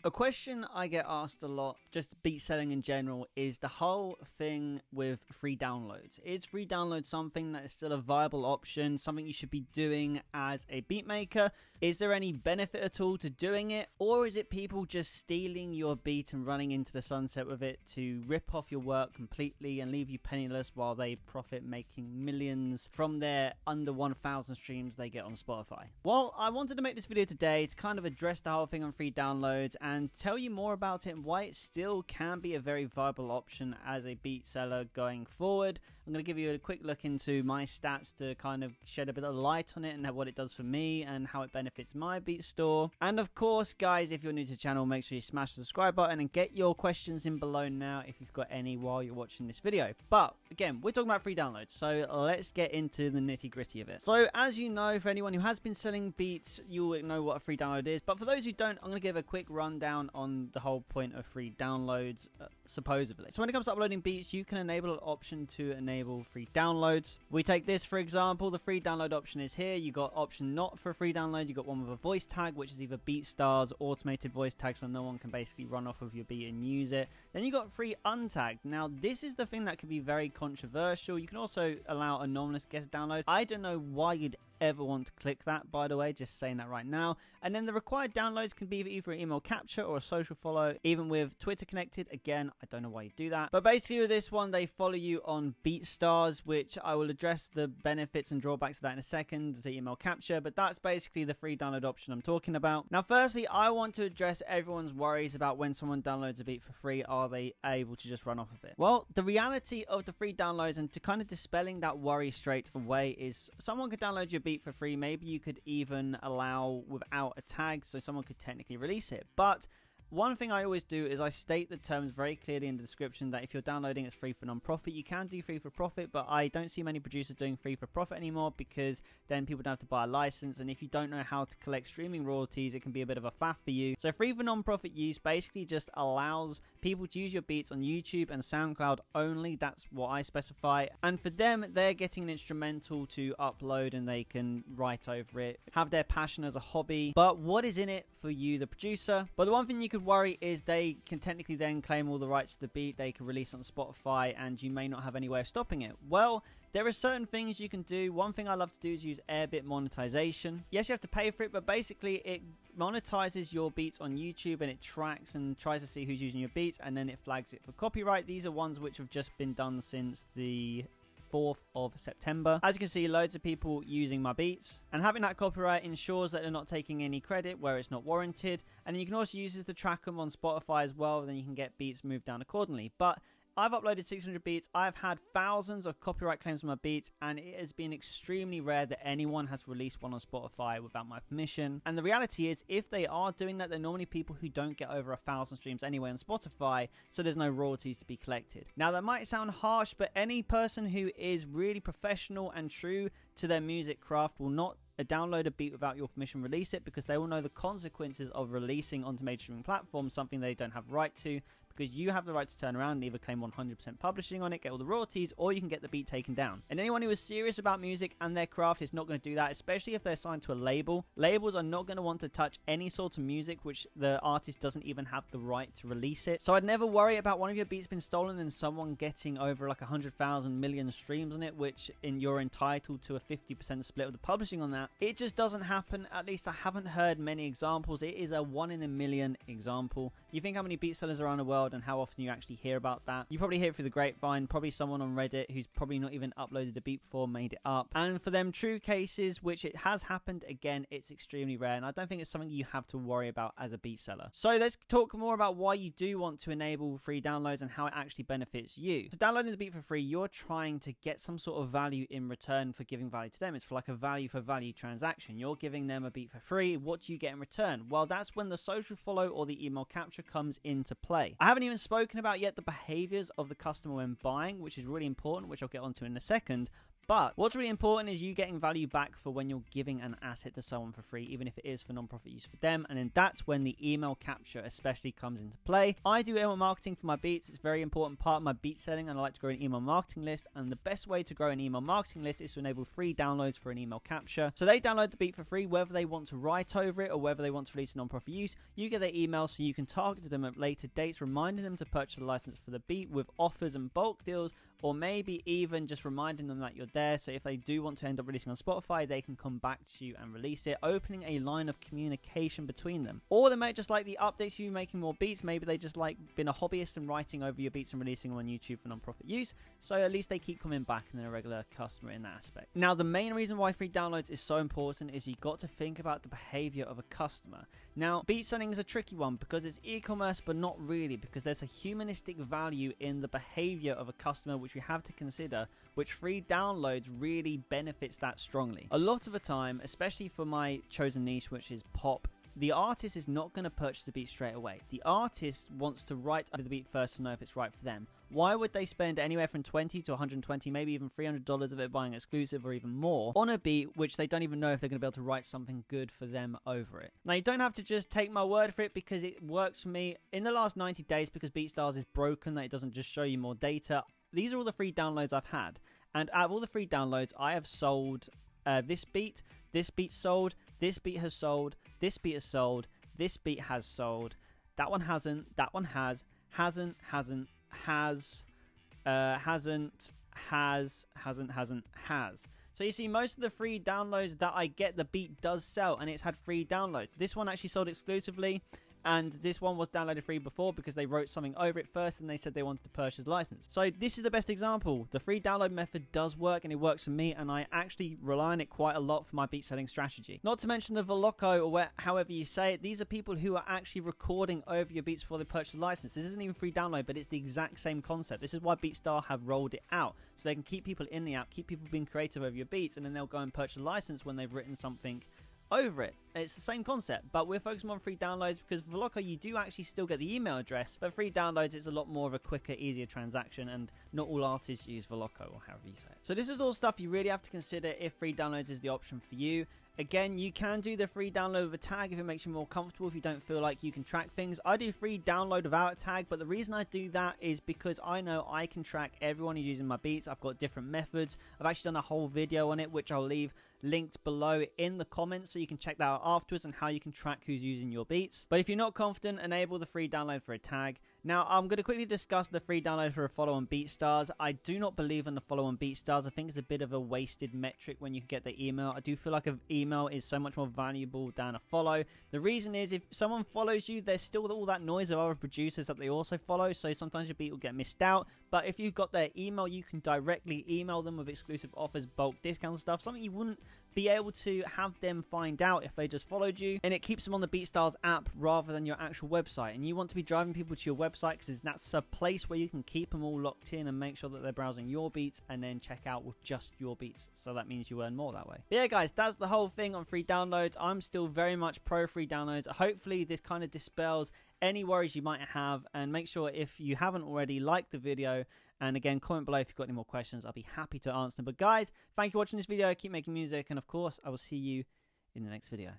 A question I get asked a lot, just beat selling in general, is the whole thing with free downloads. Is free download something that is still a viable option, something you should be doing as a beat maker? Is there any benefit at all to doing it? Or is it people just stealing your beat and running into the sunset with it to rip off your work completely and leave you penniless while they profit making millions from their under 1,000 streams they get on Spotify? Well, I wanted to make this video today to kind of address the whole thing on free downloads and tell you more about it and why it still can be a very viable option as a beat seller going forward. I'm going to give you a quick look into my stats to kind of shed a bit of light on it and what it does for me and how it benefits my beat store. And of course, guys, if you're new to the channel, make sure you smash the subscribe button and get your questions in below now if you've got any while you're watching this video. But again, we're talking about free downloads, so let's get into the nitty gritty of it. So as you know, for anyone who has been selling beats, you'll know what a free download is. But for those who don't, I'm going to give a quick rundown on the whole point of free downloads, supposedly. So when it comes to uploading beats, you can enable an option to enable free downloads. We take this, for example, the free download option is here. You got option not for a free download. You got one with a voice tag, which is either BeatStars automated voice tag, so no one can basically run off of your beat and use it. Then you got free untagged. Now, this is the thing that can be very controversial. You can also allow anonymous guest download. I don't know why you'd ever want to click that, by the way, just saying that right now. And then the required downloads can be either an email capture or a social follow, even with Twitter connected. Again, I don't know why you do that, but basically with this one, they follow you on BeatStars, which I will address the benefits and drawbacks of that in a second, the email capture, but that's basically the free download option I'm talking about. Now, firstly, I want to address everyone's worries about when someone downloads a beat for free, are they able to just run off of it? Well, the reality of the free downloads, and to kind of dispelling that worry straight away, is someone could download your beat for free. Maybe you could even allow without a tag, so someone could technically release it. But one thing I always do is I state the terms very clearly in the description that if you're downloading it's free for non-profit. You can do free for profit, but I don't see many producers doing free for profit anymore because then people don't have to buy a license, and if you don't know how to collect streaming royalties, it can be a bit of a faff for you. So free for non-profit use basically just allows people to use your beats on YouTube and SoundCloud only. That's what I specify, and for them, they're getting an instrumental to upload and they can write over it, have their passion as a hobby. But what is in it for you, the producer? But the one thing you could worry is they can technically then claim all the rights to the beat. They can release it on Spotify and you may not have any way of stopping it. Well, there are certain things you can do. One thing I love to do is use Airbit monetization. Yes, you have to pay for it, but basically it monetizes your beats on YouTube and it tracks and tries to see who's using your beats, and then it flags it for copyright. These are ones which have just been done since the 4th of September. As you can see, loads of people using my beats, and having that copyright ensures that they're not taking any credit where it's not warranted. And you can also use this to track them on Spotify as well, then you can get beats moved down accordingly. But I've uploaded 600 beats. I've had thousands of copyright claims on my beats, and it has been extremely rare that anyone has released one on Spotify without my permission. And the reality is, if they are doing that, they're normally people who don't get over 1,000 streams anyway on Spotify, so there's no royalties to be collected. Now, that might sound harsh, but any person who is really professional and true to their music craft will not download a beat without your permission, release it, because they will know the consequences of releasing onto major streaming platforms something they don't have right to, because you have the right to turn around and either claim 100% publishing on it, get all the royalties, or you can get the beat taken down. And anyone who is serious about music and their craft is not going to do that, especially if they're signed to a label. Labels are not going to want to touch any sort of music which the artist doesn't even have the right to release it. So I'd never worry about one of your beats being stolen and someone getting over like 100,000 million streams on it, which you're entitled to a 50% split of the publishing on that. It just doesn't happen. At least I haven't heard many examples. It is a 1 in a million example. You think how many beat sellers around the world and how often you actually hear about that? You probably hear it through the grapevine, probably someone on Reddit who's probably not even uploaded a beat before made it up. And for them true cases, which it has happened, again, it's extremely rare, and I don't think it's something you have to worry about as a beat seller. So let's talk more about why you do want to enable free downloads and how it actually benefits you. So downloading the beat for free, you're trying to get some sort of value in return for giving value to them. It's for like a value for value transaction. You're giving them a beat for free. What do you get in return? Well, that's when the social follow or the email capture comes into play. I haven't even spoken about yet the behaviors of the customer when buying, which is really important, which I'll get onto in a second. But what's really important is you getting value back for when you're giving an asset to someone for free, even if it is for non-profit use for them. And then that's when the email capture especially comes into play. I do email marketing for my beats. It's a very important part of my beat selling, and I like to grow an email marketing list. And the best way to grow an email marketing list is to enable free downloads for an email capture. So they download the beat for free, whether they want to write over it or whether they want to release a non-profit use. You get their email so you can target them at later dates, reminding them to purchase a license for the beat with offers and bulk deals, or maybe even just reminding them that you're there, so if they do want to end up releasing on Spotify, they can come back to you and release it, opening a line of communication between them. Or they might just like the updates of you making more beats. Maybe they just like being a hobbyist and writing over your beats and releasing them on YouTube for non-profit use, so at least they keep coming back and they're a regular customer in that aspect. Now, the main reason why free downloads is so important is you got to think about the behavior of a customer. Now, beat selling is a tricky one because it's e-commerce, but not really, because there's a humanistic value in the behavior of a customer which we have to consider, which free downloads really benefits that strongly. A lot of the time, especially for my chosen niche, which is pop, the artist is not going to purchase the beat straight away. The artist wants to write over the beat first to know if it's right for them. Why would they spend anywhere from $20 to $120, maybe even $300 of it buying exclusive or even more on a beat which they don't even know if they're going to be able to write something good for them over it? Now, you don't have to just take my word for it, because it works for me. In the last 90 days, because BeatStars is broken, that it doesn't just show you more data, these are all the free downloads I've had. And out of all the free downloads, I have sold this beat sold, this beat has sold, this beat has sold, this beat has sold, that one hasn't, that one has, hasn't, has. So you see, most of the free downloads that I get, the beat does sell, and it's had free downloads. This one actually sold exclusively, and this one was downloaded free before because they wrote something over it first and they said they wanted to purchase license. So this is the best example. The free download method does work, and it works for me, and I actually rely on it quite a lot for my beat selling strategy. Not to mention the Veloco, or however you say it, these are people who are actually recording over your beats before they purchase the license. This isn't even free download, but it's the exact same concept. This is why BeatStar have rolled it out, so they can keep people in the app, keep people being creative over your beats, and then they'll go and purchase a license when they've written something over it. It's the same concept, but we're focusing on free downloads because Veloco, you do actually still get the email address, but free downloads, it's a lot more of a quicker, easier transaction, and not all artists use Veloco, or however you say it. So this is all stuff you really have to consider if free downloads is the option for you. Again, you can do the free download with a tag if it makes you more comfortable, if you don't feel like you can track things. I do free download without a tag, but the reason I do that is because I know I can track everyone who's using my beats. I've got different methods. I've actually done a whole video on it, which I'll leave linked below in the comments, so you can check that out afterwards and how you can track who's using your beats. But if you're not confident, enable the free download for a tag. Now, I'm going to quickly discuss the free download for a follow on BeatStars. I do not believe in the follow on BeatStars. I think it's a bit of a wasted metric when you get the email. I do feel like an email is so much more valuable than a follow. The reason is, if someone follows you, there's still all that noise of other producers that they also follow, so sometimes your beat will get missed out. But if you've got their email, you can directly email them with exclusive offers, bulk discounts and stuff, something you wouldn't be able to have them find out if they just followed you, and it keeps them on the BeatStars app rather than your actual website. And you want to be driving people to your website because that's a place where you can keep them all locked in and make sure that they're browsing your beats and then check out with just your beats, so that means you earn more that way. But yeah guys, that's the whole thing on free downloads. I'm still very much pro free downloads. Hopefully this kind of dispels any worries you might have, and make sure, if you haven't already, like the video, and again, comment below if you've got any more questions. I'll be happy to answer them. But guys, thank you for watching this video. Keep making music, and of course I will see you in the next video.